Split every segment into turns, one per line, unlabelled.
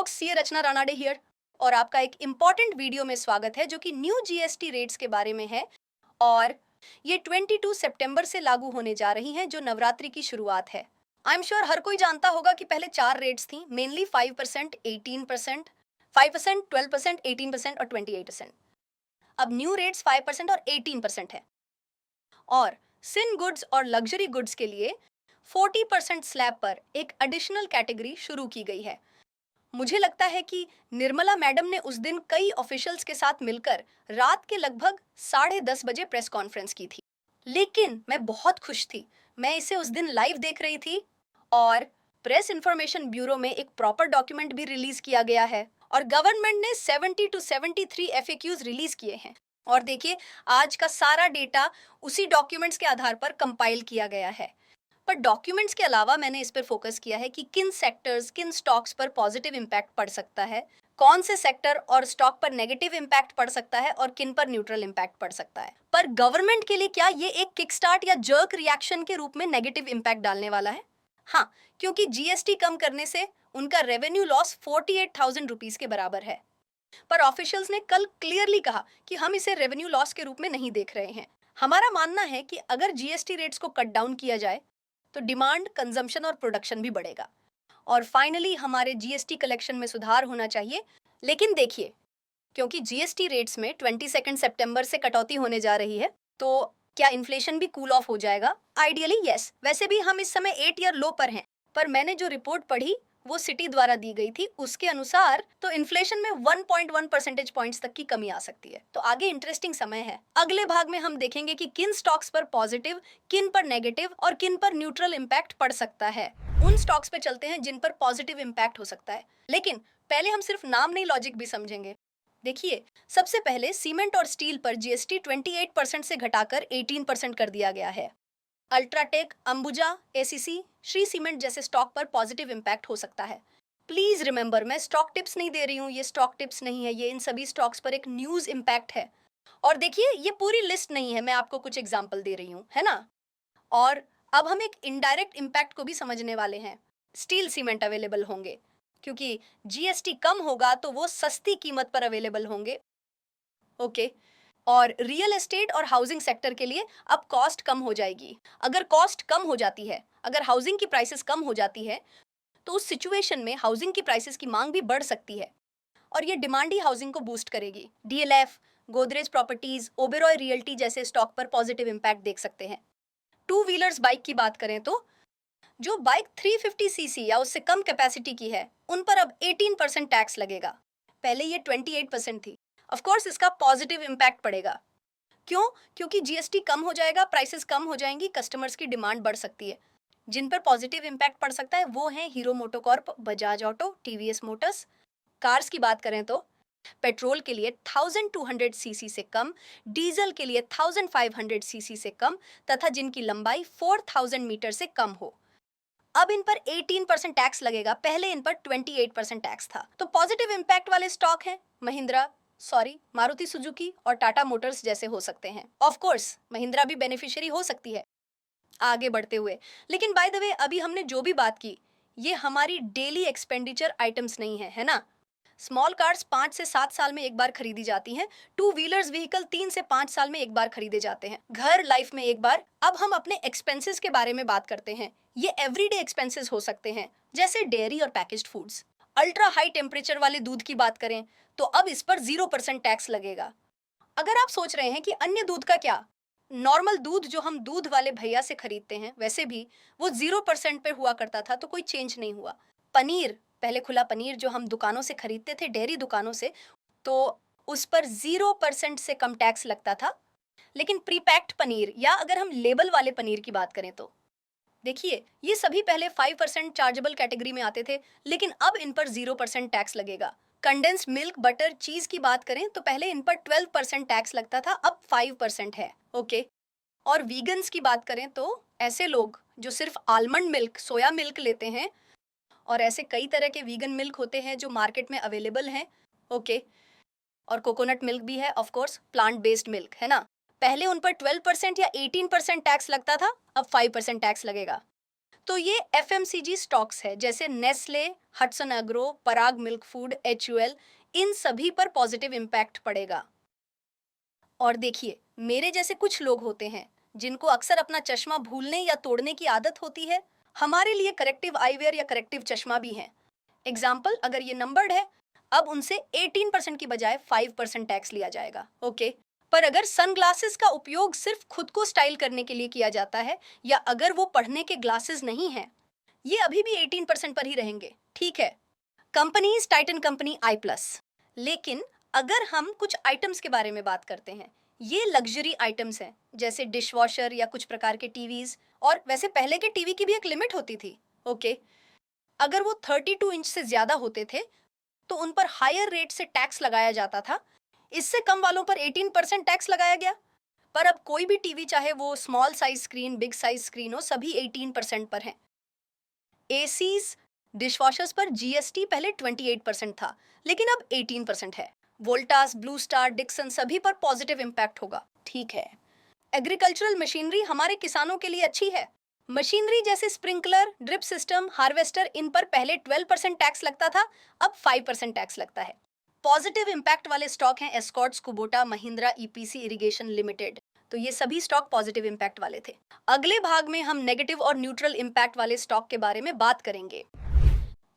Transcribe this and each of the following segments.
folks, ये रचना Ranade here और आपका एक इम्पॉर्टेंट वीडियो में स्वागत है जो कि न्यू जीएसटी रेट्स के बारे में है। और ये 22 सितंबर से लागू होने जा रही हैं जो नवरात्रि की शुरुआत है। आई एम श्योर हर कोई जानता होगा कि पहले चार रेट्स थी, मेनली 5%, 18%, 5%, 12%, 18% और 28%। अब न्यू रेट्स 5% और 18% है। और सिन गुड्स और लग्जरी गुड्स के लिए 40% स्लैब पर एक एडिशनल कैटेगरी शुरू की गई है। मुझे लगता है कि निर्मला मैडम ने उस दिन कई ऑफिशियल्स के साथ मिलकर रात के लगभग 10:30 बजे प्रेस कॉन्फ्रेंस की थी। लेकिन मैं बहुत खुश थी। मैं इसे उस दिन लाइव देख रही थी और प्रेस इंफॉर्मेशन ब्यूरो में एक प्रॉपर डॉक्यूमेंट भी रिलीज किया गया है और गवर्नमेंट ने 70 टू 73 एफएक्यूज रिलीज किए हैं। और देखिए, आज का सारा डेटा उसी डॉक्यूमेंट्स के आधार पर कंपाइल किया गया है। पर डॉक्यूमेंट्स के अलावा मैंने इस पर फोकस किया है कि किन सेक्टर्स, किन स्टॉक्स पर पॉजिटिव इम्पैक्ट पड़ सकता है, कौन से सेक्टर और स्टॉक पर नेगेटिव इम्पैक्ट पड़ सकता है और किन पर न्यूट्रल इम्पैक्ट पड़ सकता है। पर गवर्नमेंट के लिए क्या ये एक किक स्टार्ट या जर्क रिएक्शन के रूप में नेगेटिव इम्पैक्ट डालने वाला है? हाँ, क्योंकि जीएसटी कम करने से उनका रेवेन्यू लॉस 48,000 रुपीज के बराबर है। पर ऑफिशियल्स ने कल क्लियरली कहा कि हम इसे रेवेन्यू लॉस के रूप में नहीं देख रहे हैं। हमारा मानना है कि अगर जीएसटी रेट्स को कट डाउन किया जाए तो डिमांड, कंजम्पशन और प्रोडक्शन भी बढ़ेगा और फाइनली हमारे जीएसटी कलेक्शन में सुधार होना चाहिए। लेकिन देखिए, क्योंकि जीएसटी रेट्स में 22 सितंबर से कटौती होने जा रही है, तो क्या इन्फ्लेशन भी कूल ऑफ हो जाएगा? Ideally yes. वैसे भी हम इस समय 8 ईयर लो पर हैं, पर मैंने जो रिपोर्ट पढ़ी वो सिटी द्वारा दी गई थी, उसके अनुसार तो इन्फ्लेशन में 1.1 परसेंटेज पॉइंट्स तक की कमी आ सकती है। तो आगे इंटरेस्टिंग समय है। अगले भाग में हम देखेंगे कि किन स्टॉक्स पर पॉजिटिव, किन पर नेगेटिव और किन पर न्यूट्रल इम्पैक्ट पड़ सकता है। उन स्टॉक्स पे चलते हैं जिन पर पॉजिटिव इम्पैक्ट हो सकता है, लेकिन पहले हम सिर्फ नाम नहीं, लॉजिक भी समझेंगे। देखिए, सबसे पहले सीमेंट और स्टील पर जीएसटी 28% से घटाकर 18% कर दिया गया है। UltraTech, Ambuja, ACC, Shri cement जैसे स्टॉक पर पॉजिटिव इम्पैक्ट हो सकता है। प्लीज रिमेंबर, मैं स्टॉक टिप्स नहीं दे रही हूँ, ये स्टॉक टिप्स नहीं है, ये इन सभी स्टॉक्स पर एक न्यूज इम्पैक्ट है। और देखिए, ये पूरी लिस्ट नहीं है, मैं आपको कुछ एग्जाम्पल दे रही हूँ, है ना। और अब हम एक इनडायरेक्ट इम्पैक्ट को भी समझने वाले हैं। स्टील सीमेंट अवेलेबल होंगे क्योंकि जीएसटी कम होगा तो वो सस्ती कीमत पर अवेलेबल होंगे। ओके। और रियल एस्टेट और हाउसिंग सेक्टर के लिए अब कॉस्ट कम हो जाएगी। अगर कॉस्ट कम हो जाती है, अगर हाउसिंग की प्राइसेस कम हो जाती है, तो उस सिचुएशन में हाउसिंग की प्राइसेस की मांग भी बढ़ सकती है और ये डिमांड ही हाउसिंग को बूस्ट करेगी। DLF, Godrej properties, Oberoi realty जैसे स्टॉक पर पॉजिटिव इम्पैक्ट देख सकते हैं। टू व्हीलर्स बाइक की बात करें तो जो बाइक 350 सीसी या उससे कम कैपेसिटी की है, उन पर अब 18% टैक्स लगेगा। पहले ये 28% थी। ऑफ कोर्स इसका पॉजिटिव इम्पैक्ट पड़ेगा। क्यों? क्योंकि जीएसटी कम हो जाएगा, प्राइसेस कम हो जाएंगी, कस्टमर्स की डिमांड बढ़ सकती है। जिन पर पॉजिटिव इम्पैक्ट पड़ सकता है वो है hero MotoCorp, Bajaj auto, TVS Motors. Cars की बात करें तो पेट्रोल के लिए 1200 सीसी से कम, डीजल के लिए 1500 सीसी से कम तथा जिनकी लंबाई 4000 मीटर से कम हो। अब इन पर 18% टैक्स लगेगा, पहले इन पर 28% टैक्स था। तो पॉजिटिव इम्पैक्ट वाले स्टॉक हैं मारुति सुजुकी और टाटा मोटर्स जैसे हो सकते हैं। ऑफ कोर्स महिंद्रा भी बेनिफिशियरी हो सकती है आगे बढ़ते हुए। लेकिन बाय द वे, अभी हमने जो भी बात की ये हमारी डेली एक्सपेंडिचर आइटम्स नहीं है ना। स्मॉल कार्स 5 से 7 साल में एक बार खरीदी जाती हैं। टू व्हीलर्स व्हीकल 3 से 5 साल में एक बार खरीदे जाते हैं। घर लाइफ में एक बार। अब हम अपने एक्सपेंसेस के बारे में बात करते हैं। ये एवरीडे एक्सपेंसेस हो सकते हैं, जैसे डेयरी और packaged foods. Ultra high temperature वाले दूध की बात करें तो अब इस पर 0% टैक्स लगेगा। अगर आप सोच रहे हैं कि अन्य दूध का क्या, नॉर्मल दूध जो हम दूध वाले भैया से खरीदते हैं, वैसे भी वो 0% पे हुआ करता था, तो कोई चेंज नहीं हुआ। पनीर, पहले खुला पनीर जो हम दुकानों से खरीदते थे, डेयरी दुकानों से, तो उस पर 0% से कम टैक्स लगता था। लेकिन प्री पैक्ड पनीर या अगर हम लेबल वाले पनीर की बात करें तो देखिए, ये सभी पहले 5% चार्जेबल कैटेगरी में आते थे, लेकिन अब इन पर 0% टैक्स लगेगा। कंडेंस्ड मिल्क, बटर, चीज की बात करें तो पहले इन पर 12% टैक्स लगता था, अब 5% है। ओके। और वीगन्स की बात करें तो ऐसे लोग जो सिर्फ आलमंड मिल्क, सोया मिल्क लेते हैं, और ऐसे कई तरह के वीगन मिल्क होते हैं जो मार्केट में अवेलेबल हैं। ओके। और कोकोनट मिल्क भी है, of course plant based milk, है ना। पहले उन पर 12% या 18% टैक्स लगता था, अब 5% टैक्स लगेगा। तो ये एफएमसीजी स्टॉक्स है, जैसे नेस्ले, हडसन एग्रो, पराग मिल्क फूड, एचयूएल, इन सभी पर पॉजिटिव इम्पैक्ट पड़ेगा। और देखिए, मेरे जैसे कुछ लोग होते हैं जिनको अक्सर अपना चश्मा भूलने या तोड़ने की आदत होती है। हमारे लिए करेक्टिव आईवेयर या करेक्टिव चश्मा भी है। एग्जाम्पल, अगर ये नंबर्ड है, अब उनसे 18% की बजाय 5% टैक्स लिया जाएगा। ओके, पर अगर सनग्लासेस का उपयोग सिर्फ खुद को स्टाइल करने के लिए किया जाता है, या अगर वो पढ़ने के ग्लासेस नहीं हैं, ये अभी भी 18% पर ही रहेंगे। ठीक है। कंपनीज टाइटन कंपनी आई प्लस। लेकिन अगर हम कुछ आइटम्स के बारे में बात करते हैं, ये लग्जरी आइटम्स हैं, जैसे डिश वॉशर या कुछ प्रकार के टीवीज। और वैसे पहले के टीवी की भी एक लिमिट होती थी। ओके, अगर वो 32 इंच से ज्यादा होते थे तो उन पर हायर रेट से टैक्स लगाया जाता था। इससे कम वालों पर 18% टैक्स लगाया गया। पर अब कोई भी टीवी, चाहे वो small size screen, big size screen हो, सभी 18% पर हैं। एसीज, डिशवॉशर्स पर जीएसटी पहले 28% था, लेकिन अब 18% है। वोल्टास, ब्लू स्टार, डिक्सन, सभी पर पॉजिटिव इम्पैक्ट होगा। ठीक है। एग्रीकल्चरल मशीनरी हमारे किसानों के लिए अच्छी है। मशीनरी जैसे स्प्रिंकलर, ड्रिप सिस्टम, हार्वेस्टर, इन पर पहले 12% टैक्स लगता था, अब 5% टैक्स लगता है। पॉजिटिव इम्पैक्ट वाले स्टॉक हैं Escorts, Kubota, Mahindra EPC irrigation limited. तो ये सभी स्टॉक पॉजिटिव इम्पैक्ट वाले थे। अगले भाग में हम नेगेटिव और न्यूट्रल इम्पैक्ट वाले स्टॉक के बारे में बात करेंगे।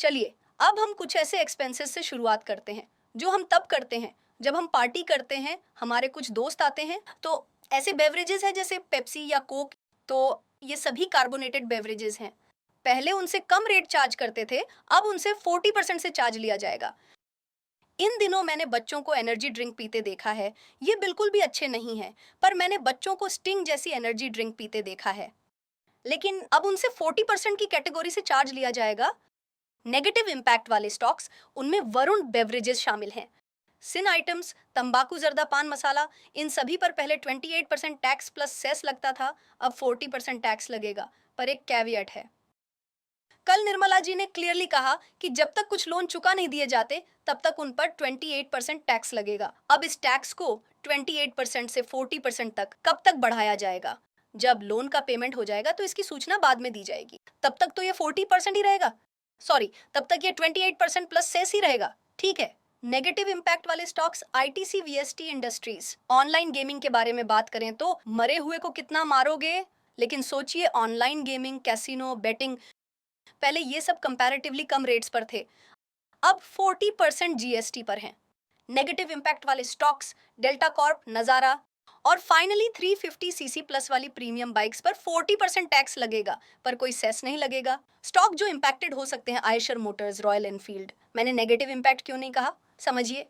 चलिए, अब हम कुछ ऐसे एक्सपेंसेस से शुरुआत करते हैं जो हम तब करते हैं जब हम पार्टी करते हैं, हमारे कुछ दोस्त आते हैं। तो ऐसे बेवरेजेस हैं जैसे पेप्सी या कोक, तो ये सभी कार्बोनेटेड बेवरेजेस हैं। पहले उनसे कम रेट चार्ज करते थे, अब उनसे 40% से चार्ज लिया जाएगा। इन दिनों मैंने बच्चों को एनर्जी ड्रिंक पीते देखा है। ये बिल्कुल भी अच्छे नहीं है, पर मैंने बच्चों को स्टिंग जैसी एनर्जी ड्रिंक पीते देखा है। लेकिन अब उनसे 40% की कैटेगरी से चार्ज लिया जाएगा। नेगेटिव इम्पैक्ट वाले स्टॉक्स, उनमें वरुण बेवरेजेस शामिल हैं। सिन आइटम्स, तंबाकू, जर्दा, पान मसाला, इन सभी पर पहले 28% टैक्स प्लस सेस लगता था, अब 40% टैक्स लगेगा। पर एक कैवियट है। कल निर्मला जी ने क्लियरली कहा कि जब तक कुछ लोन चुका नहीं दिए जाते, तब तक उन पर 28% टैक्स लगेगा। अब इस टैक्स को 28% से 40% तक कब तक बढ़ाया जाएगा? जब लोन का पेमेंट हो जाएगा तो इसकी सूचना बाद में दी जाएगी। तब तक तो ये 40% ही रहेगा। सॉरी, तब तक ये 28% प्लस सेस ही रहेगा। ठीक है। नेगेटिव इम्पैक्ट वाले stocks, ITC, VST industries. Online gaming के बारे में बात करें तो मरे हुए को कितना मारोगे, लेकिन सोचिए, ऑनलाइन गेमिंग, कैसीनो, बेटिंग, पहले ये सब कंपैरेटिवली कम रेट्स पर थे, अब 40% जीएसटी पर हैं। नेगेटिव इम्पैक्ट वाले स्टॉक्स, डेल्टा कॉर्प, नजारा, और फाइनली 350 सीसी प्लस वाली प्रीमियम बाइक्स पर 40% टैक्स लगेगा, पर कोई सेस नहीं लगेगा। स्टॉक जो इम्पैक्टेड हो सकते हैं, आयशर मोटर्स, रॉयल एनफील्ड। मैंने नेगेटिव इम्पैक्ट क्यों नहीं कहा, समझिए।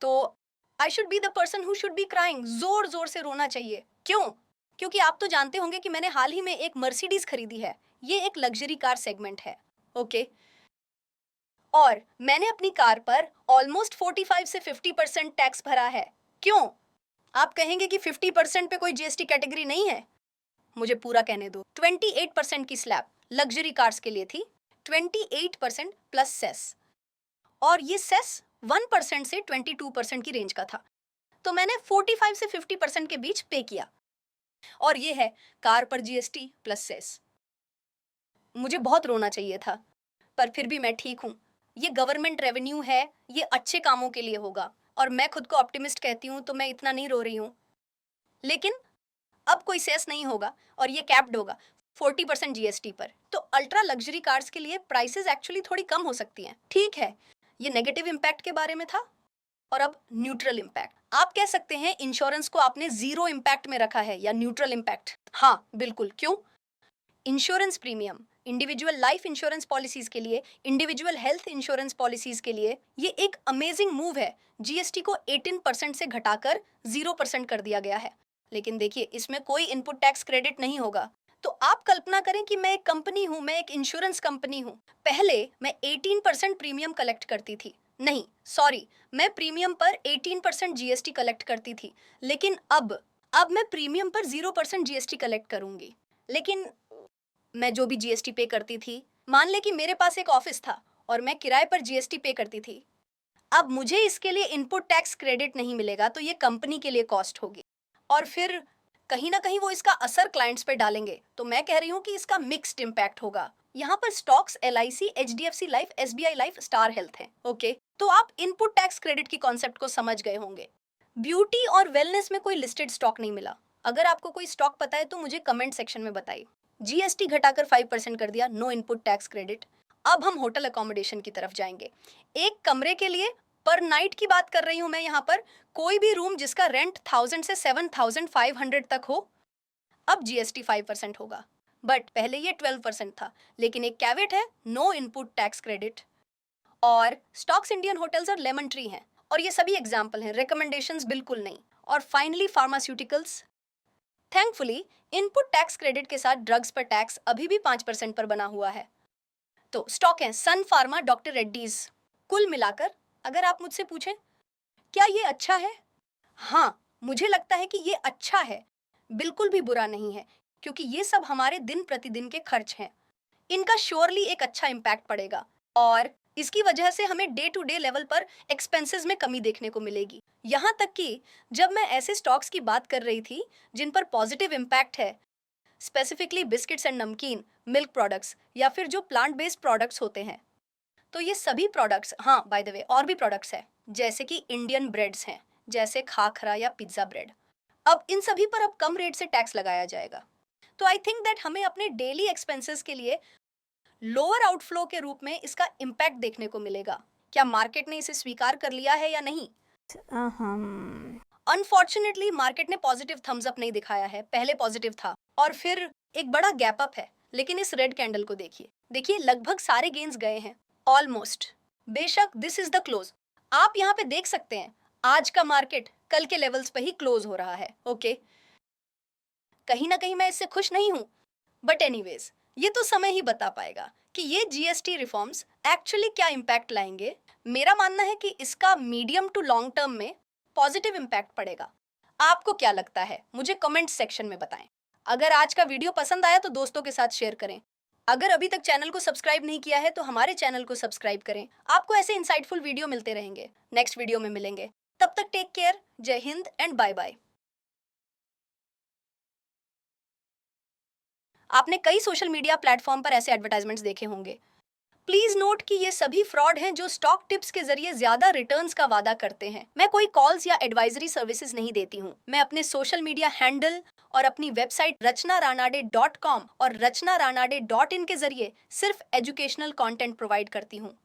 तो I should be the person who should be crying, जोर जोर से रोना चाहिए। क्यों? क्योंकि आप तो जानते होंगे कि मैंने हाल ही में एक मर्सिडीज खरीदी है। ये एक लग्जरी कार सेगमेंट है। ओके, और मैंने अपनी कार पर ऑलमोस्ट 45 से 50% टैक्स भरा है। क्यों? आप कहेंगे कि 50% पे कोई जीएसटी कैटेगरी नहीं है। मुझे पूरा कहने दो। 28% की स्लैब लग्जरी कार्स के लिए थी, 28% प्लस सेस, और ये सेस 1% से 22% की रेंज का था। तो मैंने 45 से 50% के बीच पे किया, और ये है कार पर जीएसटी प्लस सेस। मुझे बहुत रोना चाहिए था, पर फिर भी मैं ठीक हूँ। ये गवर्नमेंट रेवेन्यू है, ये अच्छे कामों के लिए होगा, और मैं खुद को ऑप्टिमिस्ट कहती हूँ, तो मैं इतना नहीं रो रही हूँ। लेकिन अब कोई सेस नहीं होगा, और ये कैप्ड होगा 40% जीएसटी पर। तो अल्ट्रा लग्जरी कार्स के लिए प्राइसेस एक्चुअली थोड़ी कम हो सकती हैं। ठीक है, ये नेगेटिव इम्पैक्ट के बारे में था। और अब न्यूट्रल इम्पैक्ट। आप कह सकते हैं इंश्योरेंस को आपने जीरो इम्पैक्ट में रखा है, या न्यूट्रल इम्पैक्ट। हाँ बिल्कुल। क्यों? Insurance premium, individual life insurance policies के लिए, इंडिविजुअल हेल्थ इंश्योरेंस पॉलिसीज के लिए ये एक अमेजिंग मूव है। जीएसटी को 18% से घटाकर 0% कर दिया गया है। लेकिन देखिए, इसमें कोई इनपुट टैक्स क्रेडिट नहीं होगा। तो आप कल्पना करें कि मैं एक कंपनी हूं, मैं एक इंश्योरेंस कंपनी हूं। पहले मैं 18% प्रीमियम कलेक्ट करती थी, नहीं सॉरी, मैं प्रीमियम पर 18% जीएसटी कलेक्ट करती थी। लेकिन अब मैं प्रीमियम पर 0% जीएसटी कलेक्ट करूंगी। लेकिन मैं जो भी जीएसटी पे करती थी, मान ले कि मेरे पास एक ऑफिस था और मैं किराए पर जीएसटी पे करती थी, अब मुझे इसके लिए इनपुट टैक्स क्रेडिट नहीं मिलेगा, तो ये कंपनी के लिए कॉस्ट होगी। और फिर कहीं ना कहीं वो इसका असर क्लाइंट्स पे डालेंगे। तो मैं कह रही हूँ कि इसका मिक्स्ड इम्पैक्ट होगा। यहाँ पर stocks LIC, HDFC life, SBI life, star health है। ओके, तो आप इनपुट टैक्स क्रेडिट की कॉन्सेप्ट को समझ गए होंगे। ब्यूटी और वेलनेस में कोई लिस्टेड स्टॉक नहीं मिला। अगर आपको कोई स्टॉक पता है तो मुझे कमेंट सेक्शन में बताइए। GST घटाकर 5% कर दिया, नो इनपुट टैक्स क्रेडिट। अब हम होटल अकोमोडेशन की तरफ जाएंगे। एक कमरे के लिए पर नाइट की बात कर रही हूं मैं यहाँ पर। कोई भी रूम जिसका रेंट 1000 से 7500 तक हो, अब GST 5% होगा। बट पहले ये 12% था, लेकिन एक कैवेट है, नो इनपुट टैक्स क्रेडिट। और स्टॉक्स इंडियन होटल्स और लेमन ट्री हैं, और ये सभी एग्जाम्पल हैं, रिकमेंडेशंस बिल्कुल नहीं। और finally pharmaceuticals. Thankfully input tax credit के साथ ड्रग्स पर टैक्स अभी भी 5% पर बना हुआ है। तो स्टॉक हैं सन फार्मा, डॉक्टर रेड्डीज। कुल मिलाकर अगर आप मुझसे पूछें क्या ये अच्छा है, हाँ, मुझे लगता है कि ये अच्छा है, बिल्कुल भी बुरा नहीं है, क्योंकि ये सब हमारे दिन प्रतिदिन के खर्च हैं। इनका श्योरली एक अच्छा इम्पैक्ट पड़ेगा, और इसकी वजह से हमें डे टू डे लेवल पर एक्सपेंसेस में कमी देखने को मिलेगी। यहाँ तक कि जब मैं ऐसे स्टॉक्स की बात कर रही थी जिन पर पॉजिटिव इम्पैक्ट है, स्पेसिफिकली बिस्किट्स एंड नमकीन, मिल्क प्रोडक्ट्स, या फिर जो प्लांट बेस्ड प्रोडक्ट्स होते हैं, तो ये सभी प्रोडक्ट्स, हाँ बाय द वे और भी प्रोडक्ट्स हैं, जैसे कि इंडियन ब्रेड्स हैं, जैसे खाखरा या पिज्ज़ा ब्रेड। अब इन सभी पर अब कम रेट से टैक्स लगाया जाएगा। तो आई थिंक दैट हमें अपने डेली एक्सपेंसेस के लिए लोअर आउटफ्लो के रूप में इसका इम्पैक्ट देखने को मिलेगा। क्या मार्केट ने इसे स्वीकार कर लिया है या नहीं? अनफॉर्चुनेटली मार्केट ने पॉजिटिव थम्स अप नहीं दिखाया है। पहले पॉजिटिव था और फिर एक बड़ा गैप अप है। लेकिन इस रेड कैंडल को देखिए, देखिए लगभग सारे गेन्स गए हैं, ऑलमोस्ट। बेशक दिस इज द क्लोज। आप यहाँ पे देख सकते हैं आज का मार्केट कल के लेवल्स पे ही क्लोज हो रहा है। ओके, कहीं ना कहीं मैं इससे खुश नहीं हूँ, बट एनीवेज ये तो समय ही बता पाएगा कि ये GST रिफॉर्म्स एक्चुअली क्या इम्पैक्ट लाएंगे। मेरा मानना है कि इसका मीडियम टू लॉन्ग टर्म में पॉजिटिव इम्पैक्ट पड़ेगा। आपको क्या लगता है, मुझे कमेंट सेक्शन में बताएं। अगर आज का वीडियो पसंद आया तो दोस्तों के साथ शेयर करें। अगर अभी तक चैनल को सब्सक्राइब नहीं किया है तो हमारे चैनल को सब्सक्राइब करें। आपको ऐसे इंसाइटफुल वीडियो मिलते रहेंगे। नेक्स्ट वीडियो में मिलेंगे, तब तक टेक केयर, जय हिंद एंड बाय बाय। आपने कई सोशल मीडिया प्लेटफॉर्म पर ऐसे एडवर्टाइजमेंट्स देखे होंगे। प्लीज नोट कि ये सभी फ्रॉड हैं जो स्टॉक टिप्स के जरिए ज्यादा रिटर्न्स का वादा करते हैं। मैं कोई कॉल्स या एडवाइजरी सर्विसेज नहीं देती हूँ। मैं अपने सोशल मीडिया हैंडल और अपनी वेबसाइट rachnaranaade.com और rachnaranaade.in के जरिए सिर्फ एजुकेशनल कंटेंट प्रोवाइड करती हूँ।